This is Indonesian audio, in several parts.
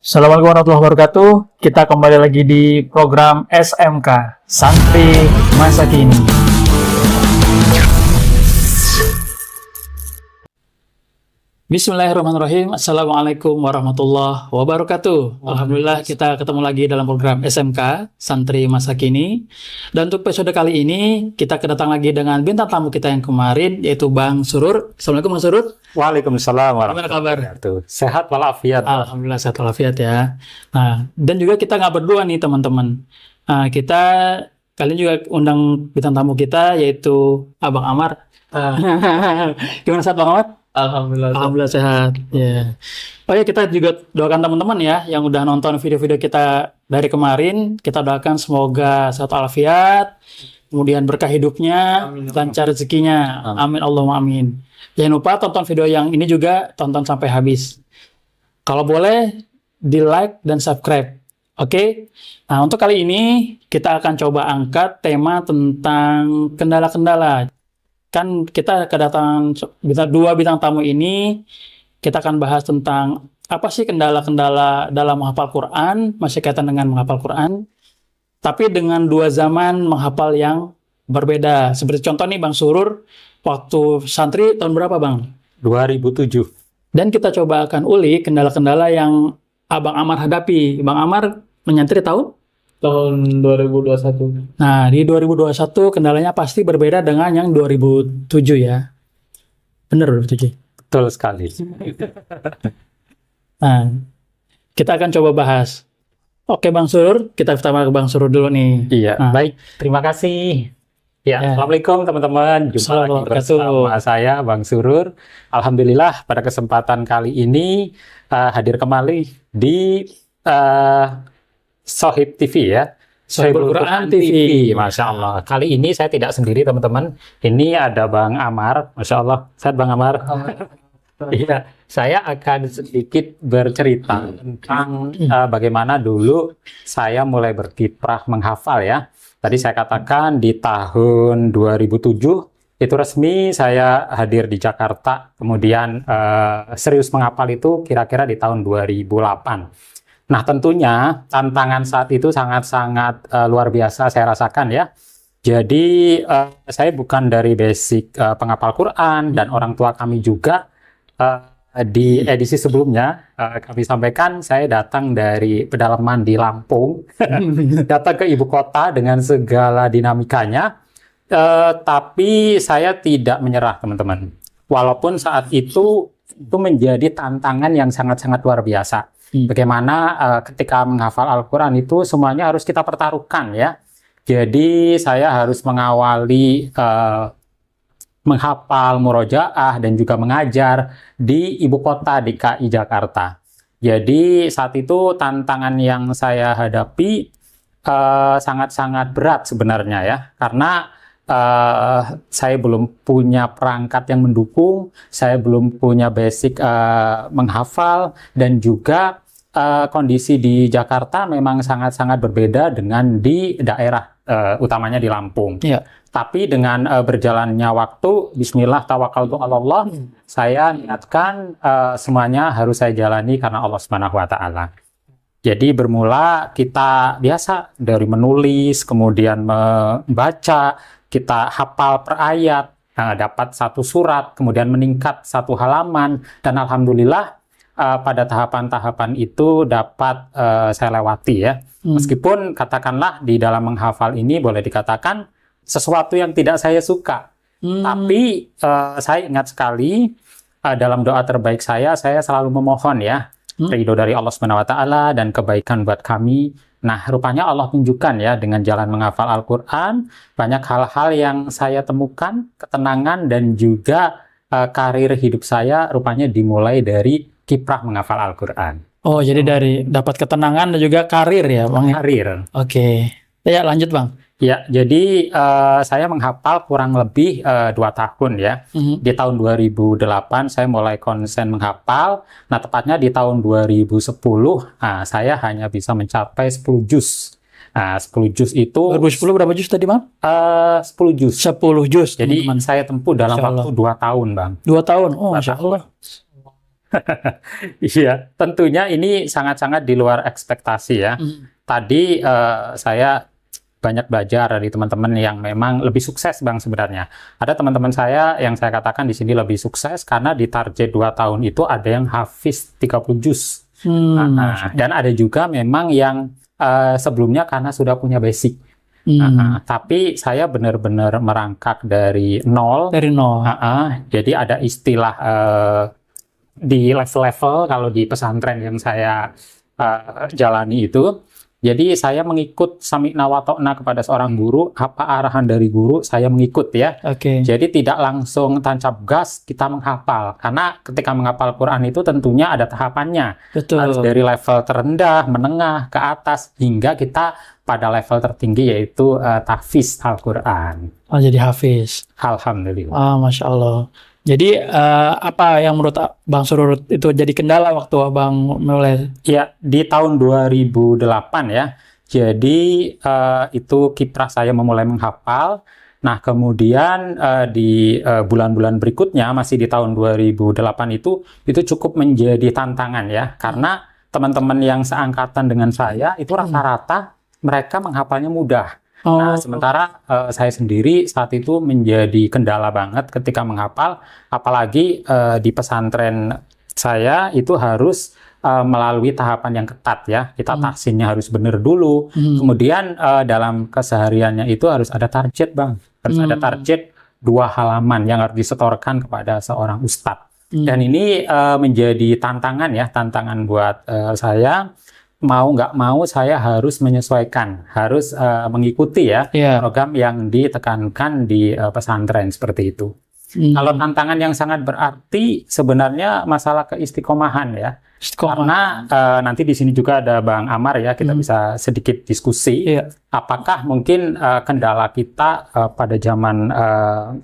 Assalamualaikum warahmatullahi wabarakatuh. Kita kembali lagi di program SMK, Santri Masa Kini. Bismillahirrahmanirrahim. Assalamualaikum warahmatullahi wabarakatuh. Alhamdulillah kita ketemu lagi dalam program SMK, Santri Masa Kini. Dan untuk episode kali ini, kita kedatangan lagi dengan bintang tamu kita yang kemarin, yaitu Bang Surur. Assalamualaikum Bang Surur. Waalaikumsalam Gimana kabar? wabarakatuh. Sehat walafiat. Alhamdulillah sehat walafiat ya. Nah, dan juga kita nggak berdua nih teman-teman. Nah, kita kalian juga undang bintang tamu kita yaitu Abang Amar. Gimana sehat Bang Amar? Alhamdulillah sehat. Ya. Oh ya, kita juga doakan teman-teman ya yang udah nonton video-video kita dari kemarin. Kita doakan semoga sehat walafiat, kemudian berkah hidupnya, lancar rezekinya. Amin Allahumma amin. Jangan lupa tonton video yang ini juga, tonton sampai habis. Kalau boleh, di like dan subscribe. Oke? Nah, untuk kali ini, kita akan coba angkat tema tentang kendala-kendala. Kan kita kedatangan dua bintang tamu ini, kita akan bahas tentang apa sih kendala-kendala dalam menghafal Quran, masih kaitan dengan menghafal Quran, tapi dengan dua zaman menghafal yang berbeda. Seperti contoh nih Bang Surur, waktu santri tahun berapa Bang? 2007. Dan kita coba akan ulik kendala-kendala yang Abang Amar hadapi. Bang Amar menyantri tahun 2021. Nah, di 2021 kendalanya pasti berbeda dengan yang 2007 ya. Bener 2007. Betul sekali. Nah, kita akan coba bahas. Oke Bang Surur, kita pertama ke Bang Surur dulu nih. Iya, Nah. baik. Terima kasih. Ya, Ya. Assalamualaikum teman-teman. Jumpa lagi Assalamualaikum. bersama saya, Bang Surur. Alhamdulillah, pada kesempatan kali ini hadir kembali di Sohib TV ya. Sohibul Quran TV. Masya Allah. Kali ini saya tidak sendiri teman-teman. Ini ada Bang Amar. Masya Allah. Sehat Bang Amar. Iya, saya akan sedikit bercerita tentang bagaimana dulu saya mulai berkiprah menghafal ya. Tadi saya katakan di tahun 2007 itu resmi saya hadir di Jakarta. Kemudian serius menghafal itu kira-kira di tahun 2008. Nah, tentunya tantangan saat itu sangat-sangat luar biasa saya rasakan ya. Jadi saya bukan dari basic penghafal Quran dan orang tua kami juga di edisi sebelumnya kami sampaikan saya datang dari pedalaman di Lampung, datang ke ibu kota dengan segala dinamikanya, tapi saya tidak menyerah teman-teman. Walaupun saat itu menjadi tantangan yang sangat-sangat luar biasa. Bagaimana ketika menghafal Al-Quran itu semuanya harus kita pertaruhkan ya. Jadi saya harus mengawali menghafal murojaah dan juga mengajar di ibu kota DKI Jakarta. Jadi saat itu tantangan yang saya hadapi sangat-sangat berat sebenarnya ya. Karena saya belum punya perangkat yang mendukung, saya belum punya basic menghafal, dan juga kondisi di Jakarta memang sangat-sangat berbeda dengan di daerah, utamanya di Lampung. Iya. Tapi dengan berjalannya waktu, bismillah tawakkaltu 'ala Allah, saya niatkan semuanya harus saya jalani karena Allah Subhanahu wa taala. Jadi bermula kita biasa dari menulis, kemudian membaca, kita hafal per ayat, dapat satu surat, kemudian meningkat satu halaman, dan alhamdulillah pada tahapan-tahapan itu dapat saya lewati ya. Meskipun katakanlah di dalam menghafal ini boleh dikatakan sesuatu yang tidak saya suka, tapi saya ingat sekali dalam doa terbaik saya selalu memohon ya ridho dari Allah Subhanahu wa taala dan kebaikan buat kami. Nah, rupanya Allah tunjukkan ya dengan jalan menghafal Al-Quran, banyak hal-hal yang saya temukan, ketenangan dan juga karir hidup saya rupanya dimulai dari kiprah menghafal Al-Quran. Oh, jadi dari dapat ketenangan dan juga karir ya Bang? Karir. Oke. Ya, lanjut Bang. Ya, jadi saya menghafal kurang lebih 2 tahun ya. Di tahun 2008 saya mulai konsen menghafal. Nah, tepatnya di tahun 2010 saya hanya bisa mencapai 10 juz. Nah, 10 juz itu 2010 berapa juz tadi Bang? 10 juz. 10 juz. Jadi teman-teman. saya tempuh dalam Masya Allah. waktu 2 tahun, Bang. 2 tahun. Oh, Masya Allah. Iya, tentunya ini sangat-sangat di luar ekspektasi ya. Tadi saya banyak belajar dari teman-teman yang memang lebih sukses Bang sebenarnya. Ada teman-teman saya yang saya katakan di sini lebih sukses karena di target 2 tahun itu ada yang hafiz 30 juz. Dan ada juga memang yang sebelumnya karena sudah punya basic. Tapi saya benar-benar merangkak dari nol. Dari nol. Jadi ada istilah di level-level kalau di pesantren yang saya jalani itu. Jadi saya mengikut sami'na wa ta'na kepada seorang guru, apa arahan dari guru saya mengikut ya. Jadi tidak langsung tancap gas kita menghafal, karena ketika menghafal Quran itu tentunya ada tahapannya. Harus dari level terendah, menengah, ke atas, hingga kita pada level tertinggi yaitu tahfiz Al-Quran. Oh, jadi hafiz. Alhamdulillah. Masya Allah. Jadi apa yang menurut Bang Sururut itu jadi kendala waktu Abang mulai? Ya, di tahun 2008 ya. Jadi itu kiprah saya memulai menghafal. Nah, kemudian di bulan-bulan berikutnya, masih di tahun 2008 itu cukup menjadi tantangan ya. Karena teman-teman yang seangkatan dengan saya itu rata-rata mereka menghafalnya mudah. Nah, sementara saya sendiri saat itu menjadi kendala banget ketika menghafal, apalagi di pesantren saya itu harus melalui tahapan yang ketat ya. Kita tahsinnya harus benar dulu, kemudian dalam kesehariannya itu harus ada target Bang. Harus ada target 2 halaman yang harus disetorkan kepada seorang ustadz. Dan ini menjadi tantangan ya, tantangan buat saya. Mau nggak mau saya harus menyesuaikan, harus mengikuti ya program yang ditekankan di pesantren seperti itu. Kalau tantangan yang sangat berarti sebenarnya masalah keistiqomahan ya. Karena nanti di sini juga ada Bang Amar ya, kita bisa sedikit diskusi. Apakah mungkin kendala kita pada zaman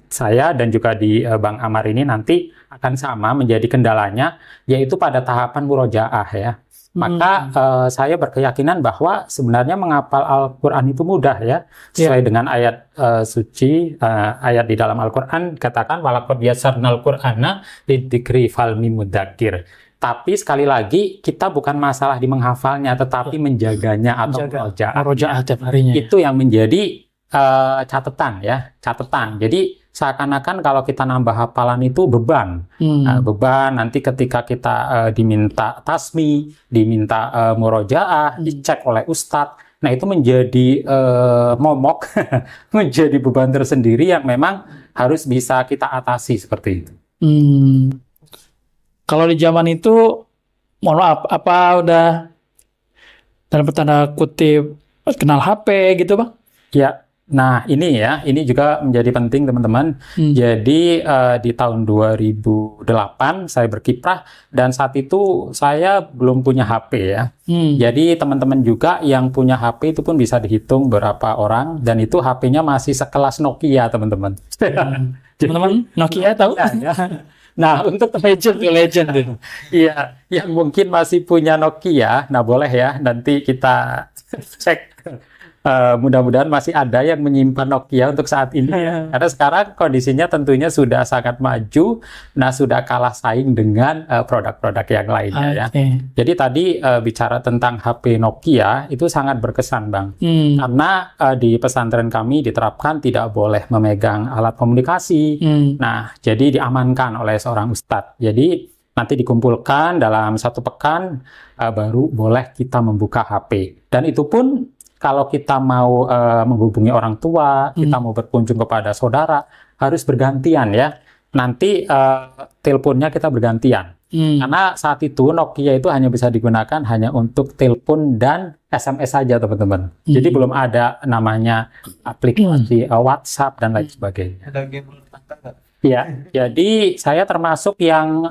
saya dan juga di Bang Amar ini nanti akan sama menjadi kendalanya, yaitu pada tahapan murojaah ya. Maka saya berkeyakinan bahwa sebenarnya menghafal Al-Quran itu mudah ya, sesuai dengan ayat suci, ayat di dalam Al-Quran katakan walaqad yassarnal Qur'ana lidzikri falmi mudzakir. Tapi sekali lagi kita bukan masalah di menghafalnya, tetapi menjaganya atau murojaah tiap harinya. Itu yang menjadi catatan ya, catatan. Jadi seakan-akan kalau kita nambah hafalan itu beban. Beban nanti ketika kita diminta tasmi, diminta murojaah, dicek oleh ustadz. Nah, itu menjadi momok, menjadi beban tersendiri yang memang harus bisa kita atasi seperti itu. Kalau di zaman itu, mohon maaf, apa udah dalam tanda kutip kenal HP gitu Bang? Ya. Nah, ini ya, ini juga menjadi penting teman-teman. Jadi di tahun 2008 saya berkiprah dan saat itu saya belum punya HP ya. Jadi teman-teman juga yang punya HP itu pun bisa dihitung berapa orang, dan itu HP-nya masih sekelas Nokia teman-teman. Teman-teman Nokia tahu? Ya. Nah, untuk legend. Iya, yang mungkin masih punya Nokia, nah boleh ya nanti kita cek. Mudah-mudahan masih ada yang menyimpan Nokia untuk saat ini ya. Karena sekarang kondisinya tentunya sudah sangat maju, nah sudah kalah saing dengan produk-produk yang lainnya ya. Jadi tadi bicara tentang HP Nokia itu sangat berkesan Bang. Karena di pesantren kami diterapkan tidak boleh memegang alat komunikasi. Nah, jadi diamankan oleh seorang ustadz. Jadi nanti dikumpulkan dalam 1 pekan baru boleh kita membuka HP. Dan itu pun kalau kita mau menghubungi orang tua, kita mau berkunjung kepada saudara, harus bergantian ya. Nanti teleponnya kita bergantian. Karena saat itu Nokia itu hanya bisa digunakan hanya untuk telepon dan SMS saja teman-teman. Jadi belum ada namanya aplikasi WhatsApp dan lain sebagainya. Ada game rumah tangga nggak? Ya, jadi saya termasuk yang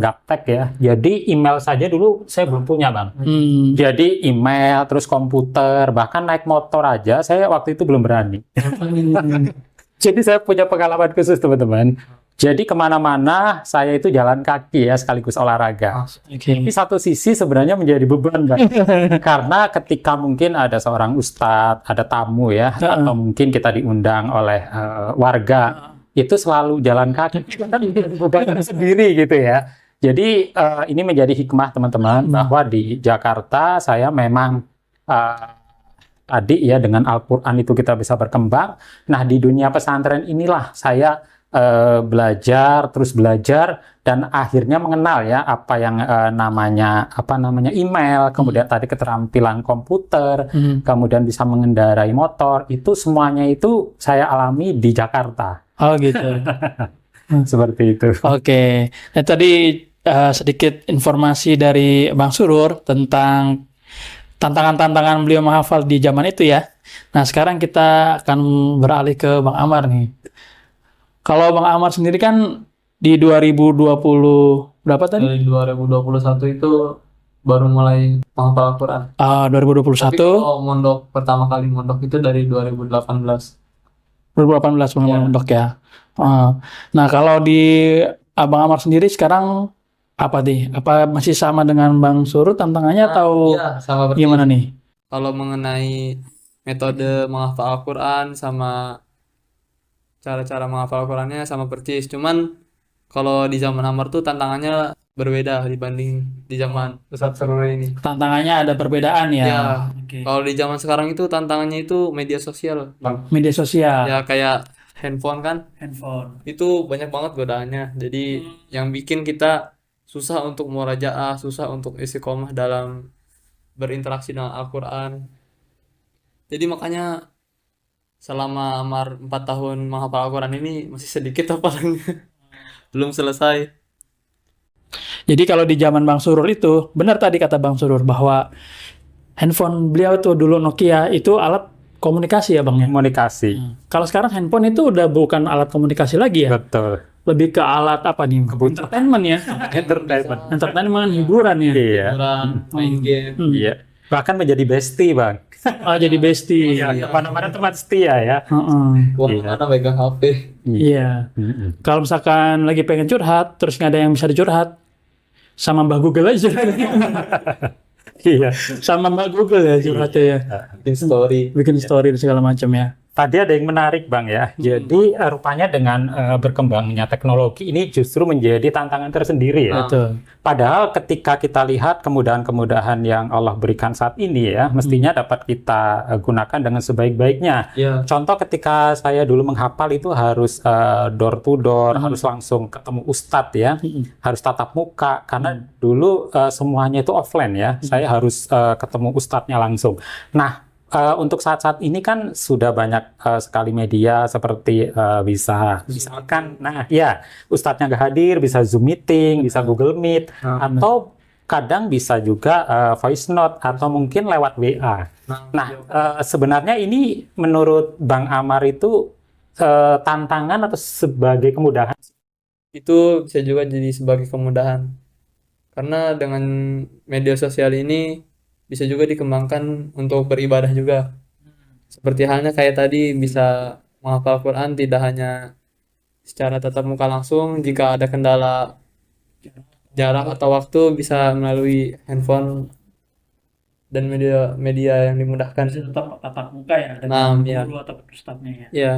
gaptek ya. Jadi email saja dulu saya belum punya Bang. Jadi email, terus komputer, bahkan naik motor aja saya waktu itu belum berani. Jadi saya punya pengalaman khusus teman-teman. Jadi kemana-mana saya itu jalan kaki ya sekaligus olahraga. Di satu sisi sebenarnya menjadi beban Bang. Karena ketika mungkin ada seorang ustadz, ada tamu ya, atau mungkin kita diundang oleh warga, itu selalu jalan kaki kan beban sendiri gitu ya. Jadi ini menjadi hikmah teman-teman bahwa di Jakarta saya memang tadi ya dengan Al-Quran itu kita bisa berkembang. Nah di dunia pesantren inilah saya terus belajar dan akhirnya mengenal ya apa yang namanya email, kemudian tadi keterampilan komputer, kemudian bisa mengendarai motor, itu semuanya itu saya alami di Jakarta. Oh gitu. Seperti itu. Oke. Nah, tadi sedikit informasi dari Bang Surur tentang tantangan-tantangan beliau menghafal di zaman itu ya. Nah, sekarang kita akan beralih ke Bang Amar nih. Kalau Bang Amar sendiri kan di 2020 berapa tadi? Dari 2021 itu baru mulai menghafal Al-Quran. 2021. Tapi kalau pertama kali mondok itu dari 2018. 2018 mulai mondok ya. Nah, kalau di Abang Amar sendiri sekarang apa nih? Apa masih sama dengan Bang Surut tantangannya atau Iya, sama berarti. gimana nih? Kalau mengenai metode menghafal Al-Quran sama cara-cara menghafal Al-Qurannya sama persis. Cuman kalau di zaman Amar tuh tantangannya berbeda dibanding di zaman Ustadz Sarul ini. Tantangannya ada perbedaan ya. Ya, Oke. kalau di zaman sekarang itu tantangannya itu media sosial, Bang. Media sosial. Ya kayak handphone kan, Handphone. itu banyak banget godaannya. Jadi yang bikin kita susah untuk murajaah, susah untuk istiqomah dalam berinteraksi dengan Al-Quran. Jadi makanya selama Amar 4 tahun menghafal Al-Quran ini masih sedikit hafalannya. Belum selesai. Jadi kalau di zaman Bang Surur itu, benar tadi kata Bang Surur bahwa handphone beliau itu dulu Nokia itu alat komunikasi ya Bang ya. Komunikasi. Kalau sekarang handphone itu udah bukan alat komunikasi lagi ya. Betul. Lebih ke alat apa nih? Entertainment ya. Entertainment. Entertainment, hiburan ya. Iya. Hiburan, main game. Iya. Bahkan menjadi bestie, Bang. Jadi bestie. Iya, kemana-mana teman setia ya. Kemana megang HP. Iya. Kalau misalkan lagi pengen curhat, terus nggak ada yang bisa dicurhat, sama Mbak Google aja. Iya. Sama Mbak Google ya curhatnya ya. Bikin story. Bikin story dan segala macam ya. Tadi ada yang menarik Bang ya. Jadi rupanya dengan berkembangnya teknologi ini justru menjadi tantangan tersendiri ya. Betul. Padahal ketika kita lihat kemudahan-kemudahan yang Allah berikan saat ini ya, mestinya dapat kita gunakan dengan sebaik-baiknya. Iya. Contoh ketika saya dulu menghafal itu harus door to door, harus langsung ketemu ustadz ya, harus tatap muka karena dulu semuanya itu offline ya. Saya harus ketemu ustadznya langsung. Nah, untuk saat-saat ini kan sudah banyak sekali media seperti bisa misalkan, nah ya ustadznya nggak hadir, bisa Zoom meeting, bisa Google Meet, atau kadang bisa juga voice note atau mungkin lewat WA. Nah, sebenarnya ini menurut Bang Amar itu tantangan atau sebagai kemudahan? Itu bisa juga jadi sebagai kemudahan. Karena dengan media sosial ini bisa juga dikembangkan untuk beribadah juga. Seperti halnya kayak tadi bisa menghafal Quran tidak hanya secara tatap muka langsung, jika ada kendala jarak atau waktu bisa melalui handphone dan media yang dimudahkan. Tetap tatap muka ya. Nah, iya. Guru atau ustadznya ya. Ya.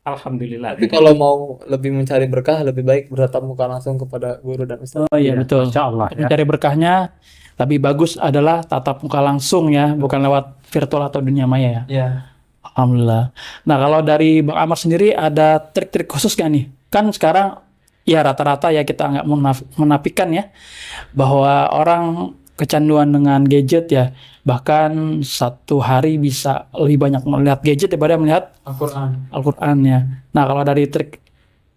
Alhamdulillah. Tapi kalau mau lebih mencari berkah, lebih baik bertatap muka langsung kepada guru dan ustaz. Oh iya betul. Insya Allah Untuk mencari berkahnya lebih bagus adalah tatap muka langsung ya, bukan lewat virtual atau dunia maya ya. Iya. Alhamdulillah. Nah kalau dari Bang Amar sendiri ada trik-trik khusus nggak nih? Kan sekarang ya rata-rata ya kita nggak menafikan ya bahwa orang kecanduan dengan gadget ya, bahkan satu hari bisa lebih banyak melihat gadget daripada melihat Al-Quran ya. Nah kalau dari trik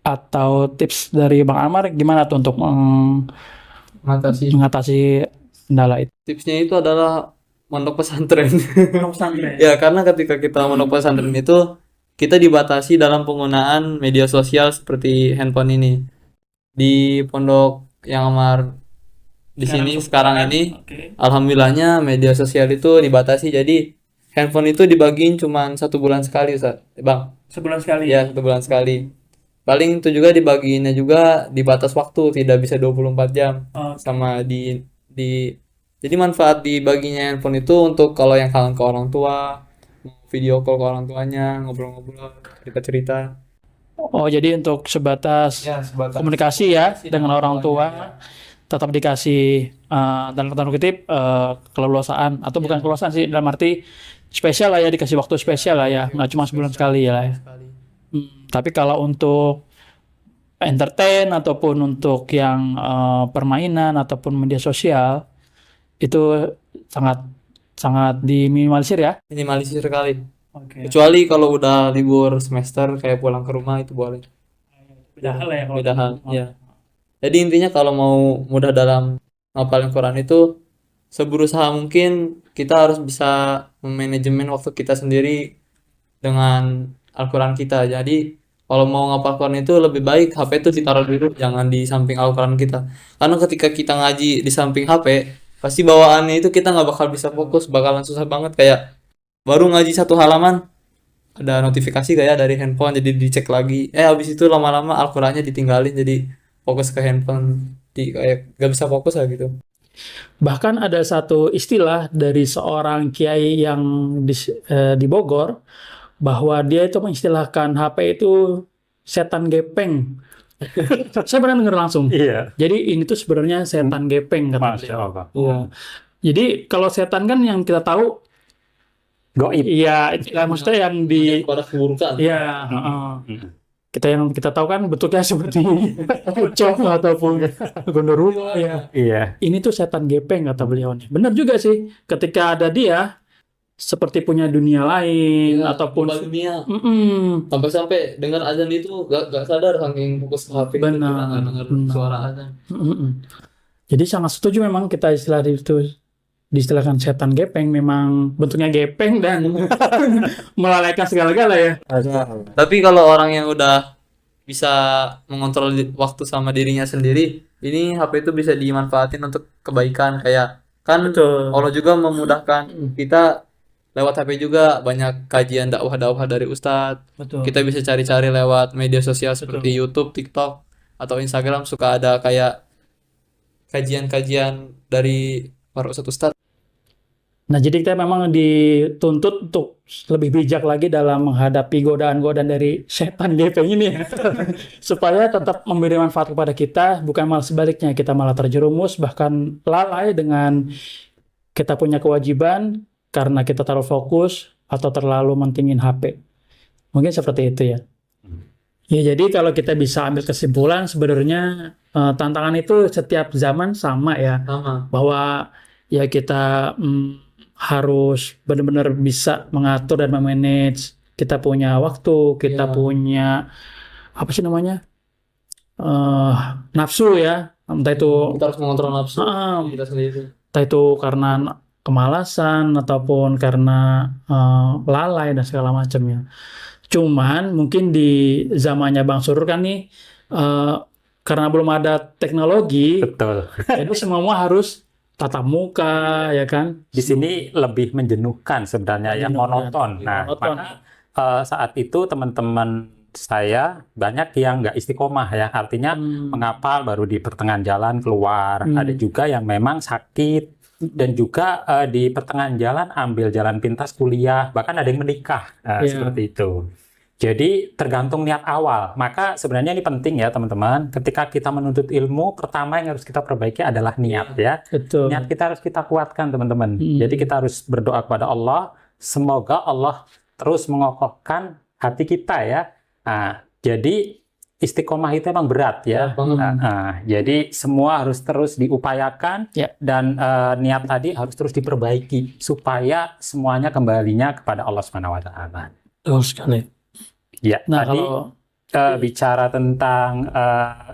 atau tips dari Bang Amar gimana tuh untuk mengatasi kendala itu? Tipsnya itu adalah mondok pesantren. Ya, karena ketika kita mondok pesantren itu kita dibatasi dalam penggunaan media sosial seperti handphone ini. Di pondok yang Amar di sini sekarang ini, alhamdulillahnya media sosial itu dibatasi, jadi handphone itu dibagiin cuma 1 bulan sekali, Ustaz. Bang. Sebulan sekali. Ya, 1 bulan sekali. Paling itu juga dibagiinnya juga di batas waktu, tidak bisa 24 jam. Sama jadi manfaat dibaginya handphone itu untuk kalau yang kangen ke orang tua, video call ke orang tuanya, ngobrol-ngobrol, cerita-cerita. Oh, jadi untuk sebatas Ya, sebatas komunikasi ya komunikasi dengan orang tua, ya. tetap dikasih dalam tanda kutip kelulusan atau bukan kelulusan sih, dalam arti spesial lah ya, dikasih waktu spesial lah ya, nggak cuma sebulan sekali ya lah ya. Sekali. Tapi kalau untuk entertain ataupun untuk yang permainan ataupun media sosial itu sangat sangat diminimalisir ya. Minimalisir sekali. Oke. Kecuali kalau udah libur semester kayak pulang ke rumah itu boleh. Beda hal ya kalau Beda hal, gitu. ya. Jadi intinya kalau mau mudah dalam ngapalin Quran itu seberusaha mungkin kita harus bisa memanajemen waktu kita sendiri dengan Al-Quran kita. Jadi kalau mau ngapal Quran itu lebih baik HP itu ditaruh dulu, jangan di samping Al-Quran kita. Karena ketika kita ngaji di samping HP, pasti bawaannya itu kita nggak bakal bisa fokus, bakalan susah banget. Kayak baru ngaji satu halaman, ada notifikasi kayak dari handphone, jadi dicek lagi. Habis itu lama-lama Al-Qurannya ditinggalin, jadi fokus ke handphone. Kayak gak bisa fokus lah gitu. Bahkan ada satu istilah dari seorang kiai yang di Bogor, bahwa dia itu mengistilahkan HP itu setan gepeng. Saya pernah dengar langsung. Iya. Jadi ini tuh sebenarnya setan gepeng kata Masya beliau. Allah. Iya. Jadi kalau setan kan yang kita tahu, Goib. iya, maksudnya yang di, Pada keburukan. iya, kita tahu kan bentuknya seperti pocong ataupun gondoruo ya. Iya. Ini tuh setan gepeng kata beliau nih. Benar juga sih. Ketika ada dia seperti punya dunia lain Ya, ataupun lupa dunia. Mm-mm. Sampai dengar azan itu gak sadar saking fokus ke HP itu, kita Benar, nggak dengar benar. suara azan. Mm-mm. Jadi sangat setuju memang kita itu diistilahkan setan gepeng, memang bentuknya gepeng dan melalaikan segala-gala ya. Tapi kalau orang yang udah bisa mengontrol waktu sama dirinya sendiri, ini HP itu bisa dimanfaatin untuk kebaikan. Kayak kan Betul. Allah juga memudahkan kita lewat HP juga, banyak kajian dakwah-dakwah dari Ustadz. Betul. Kita bisa cari-cari lewat media sosial seperti YouTube, TikTok, atau Instagram, suka ada kayak kajian-kajian dari para ustadz. Nah, jadi kita memang dituntut untuk lebih bijak lagi dalam menghadapi godaan-godaan dari setan gepeng ini ya. Supaya tetap memberi manfaat kepada kita, bukan malah sebaliknya, kita malah terjerumus, bahkan lalai dengan kita punya kewajiban karena kita terlalu fokus atau terlalu mentingin HP. Mungkin seperti itu ya. Ya, jadi kalau kita bisa ambil kesimpulan, sebenarnya tantangan itu setiap zaman sama ya. Sama. Bahwa ya kita harus benar-benar bisa mengatur dan memanage. Kita punya waktu, kita Iya. punya apa sih namanya, nafsu ya, entah itu Kita harus mengontrol nafsu kita sendiri. entah itu karena kemalasan ataupun karena lalai dan segala macamnya. Cuman mungkin di zamannya Bang Surur kan nih, karena belum ada teknologi, Betul. jadi semua harus tatap muka, ya kan? Di sini lebih menjenuhkan sebenarnya, yang monoton. Nah, Monoton. maka saat itu teman-teman saya banyak yang nggak istiqomah ya, artinya menghafal baru di pertengahan jalan keluar. Ada juga yang memang sakit dan juga di pertengahan jalan ambil jalan pintas kuliah, bahkan ada yang menikah seperti itu. Jadi tergantung niat awal. Maka sebenarnya ini penting ya teman-teman. Ketika kita menuntut ilmu, pertama yang harus kita perbaiki adalah niat ya. Betul. Niat kita harus kita kuatkan teman-teman. Jadi kita harus berdoa kepada Allah. Semoga Allah terus mengokohkan hati kita ya. Nah, jadi istiqomah itu emang berat ya. Jadi semua harus terus diupayakan dan niat tadi harus terus diperbaiki supaya semuanya kembalinya kepada Allah Subhanahu wa taala. Betul sekali. Ya, Nah, tadi kalau bicara tentang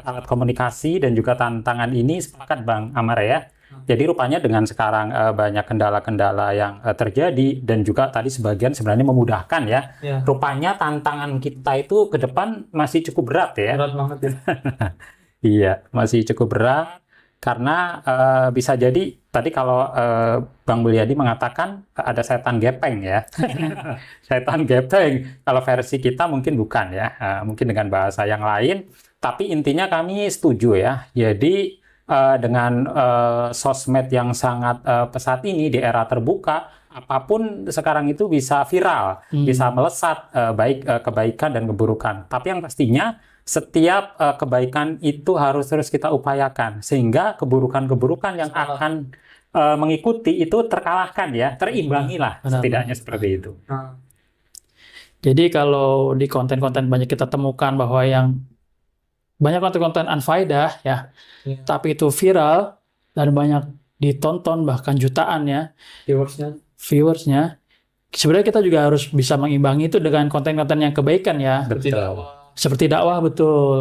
alat komunikasi dan juga tantangan ini, sepakat Bang Amar ya. Jadi rupanya dengan sekarang banyak kendala-kendala yang terjadi dan juga tadi sebagian sebenarnya memudahkan ya. Rupanya tantangan kita itu ke depan masih cukup berat ya. Berat banget ya. Iya, masih cukup berat karena bisa jadi tadi kalau Bang Mulyadi mengatakan ada setan gepeng ya. Setan gepeng. Kalau versi kita mungkin bukan ya. Mungkin dengan bahasa yang lain. Tapi intinya kami setuju ya. Jadi dengan sosmed yang sangat pesat ini di era terbuka, apapun sekarang itu bisa viral, bisa melesat, baik kebaikan dan keburukan. Tapi yang pastinya setiap kebaikan itu harus terus kita upayakan sehingga keburukan-keburukan yang akan mengikuti itu terkalahkan ya, terimbangi lah setidaknya seperti itu. Nah, Jadi kalau di konten-konten banyak kita temukan bahwa yang banyak konten-konten unfaedah ya, iya. tapi itu viral dan banyak ditonton bahkan jutaan ya Viewersnya. viewersnya. Sebenarnya kita juga harus bisa mengimbangi itu dengan konten-konten yang kebaikan ya, Seperti Betul. dakwah. seperti dakwah betul.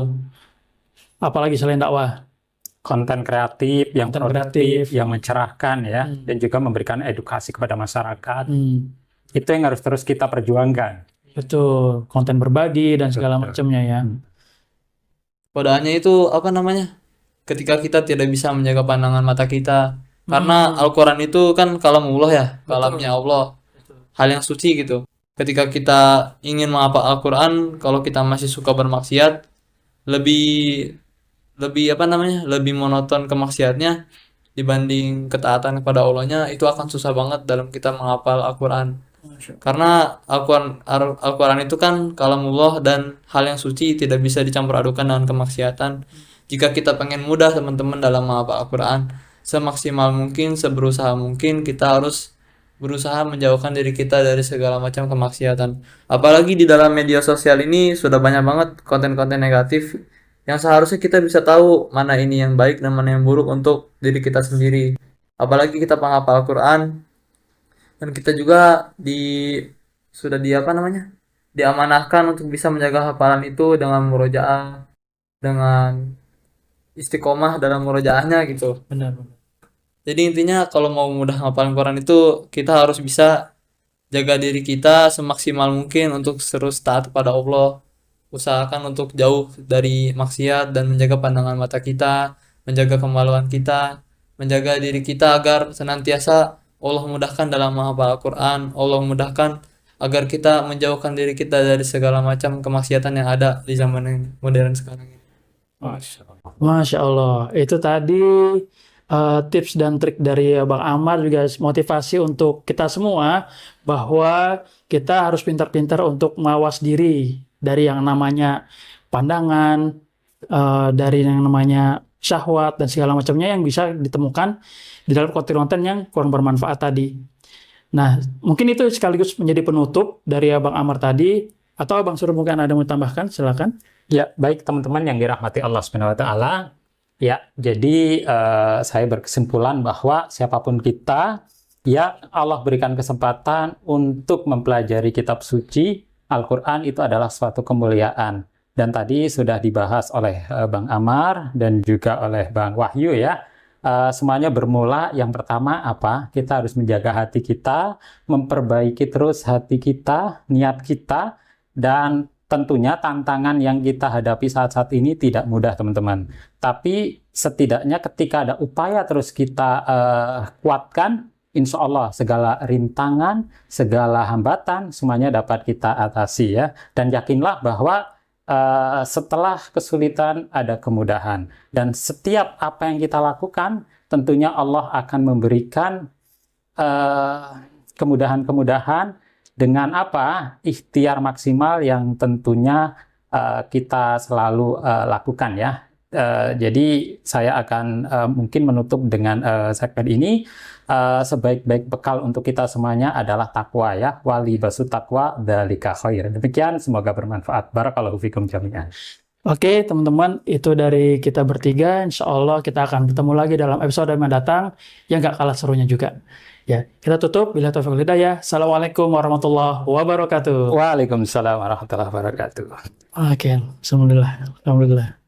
Apalagi selain dakwah, Konten kreatif yang Konten produktif, kreatif. yang mencerahkan ya, dan juga memberikan edukasi kepada masyarakat. Itu yang harus terus kita perjuangkan. Betul, konten berbagi dan segala Betul. macamnya ya. Godaannya itu apa namanya? Ketika kita tidak bisa menjaga pandangan mata kita. Karena Al-Quran itu kan kalamullah ya, kalamnya Allah. Hal yang suci gitu. Ketika kita ingin menghafal Al-Quran, kalau kita masih suka bermaksiat, lebih apa namanya? Lebih monoton kemaksiatnya dibanding ketaatan kepada Allahnya, itu akan susah banget dalam kita menghafal Al-Quran. Karena Al-Quran itu kan kalamullah dan hal yang suci tidak bisa dicampur adukan dengan kemaksiatan. Jika kita pengen mudah teman-teman dalam menghafal Al-Quran, semaksimal mungkin, seberusaha mungkin kita harus berusaha menjauhkan diri kita dari segala macam kemaksiatan. Apalagi di dalam media sosial ini sudah banyak banget konten-konten negatif yang seharusnya kita bisa tahu mana ini yang baik dan mana yang buruk untuk diri kita sendiri. Apalagi kita penghafal Al-Quran dan kita juga sudah apa namanya, diamanahkan untuk bisa menjaga hafalan itu dengan murojaah, dengan istiqomah dalam murojaahnya gitu. Benar. Jadi intinya kalau mau mudah ngapalin Quran itu kita harus bisa jaga diri kita semaksimal mungkin untuk terus taat kepada Allah. Usahakan untuk jauh dari maksiat dan menjaga pandangan mata kita, menjaga kemaluan kita, menjaga diri kita agar senantiasa Allah mudahkan dalam menghafal Al-Quran. Allah mudahkan agar kita menjauhkan diri kita dari segala macam kemaksiatan yang ada di zaman yang modern sekarang ini. Masya Allah, itu tadi tips dan trik dari Bang Amar, juga motivasi untuk kita semua bahwa kita harus pintar-pintar untuk mawas diri dari yang namanya pandangan, dari yang namanya syahwat dan segala macamnya yang bisa ditemukan di dalam konten-konten yang kurang bermanfaat tadi. Nah, mungkin itu sekaligus menjadi penutup dari Abang Amar tadi, atau Abang Surya mungkin ada yang mau tambahkan, silakan. Ya, baik teman-teman yang dirahmati Allah Subhanahu wa taala. Ya, jadi saya berkesimpulan bahwa siapapun kita, ya Allah berikan kesempatan untuk mempelajari kitab suci Al-Quran, itu adalah suatu kemuliaan. Dan tadi sudah dibahas oleh Bang Amar dan juga oleh Bang Wahyu ya. Semuanya bermula yang pertama apa? Kita harus menjaga hati kita, memperbaiki terus hati kita, niat kita, dan tentunya tantangan yang kita hadapi saat-saat ini tidak mudah teman-teman. Tapi setidaknya ketika ada upaya terus kita kuatkan, insya Allah segala rintangan, segala hambatan semuanya dapat kita atasi ya. Dan yakinlah bahwa setelah kesulitan ada kemudahan. Dan setiap apa yang kita lakukan, tentunya Allah akan memberikan kemudahan-kemudahan dengan apa? Ikhtiar maksimal yang tentunya kita selalu lakukan ya. Jadi saya akan mungkin menutup dengan segmen ini. Sebaik-baik bekal untuk kita semuanya adalah takwa ya. Wali basu takwa dzalika khair. Demikian, semoga bermanfaat. Barakallahu fikum jami'an. Oke, teman-teman, itu dari kita bertiga. Insya Allah kita akan bertemu lagi dalam episode yang mendatang yang gak kalah serunya juga. Ya, kita tutup. Bila taufiq wal hidayah. Assalamualaikum warahmatullahi wabarakatuh. Waalaikumsalam warahmatullahi wabarakatuh. Oke, alhamdulillah. Alhamdulillah.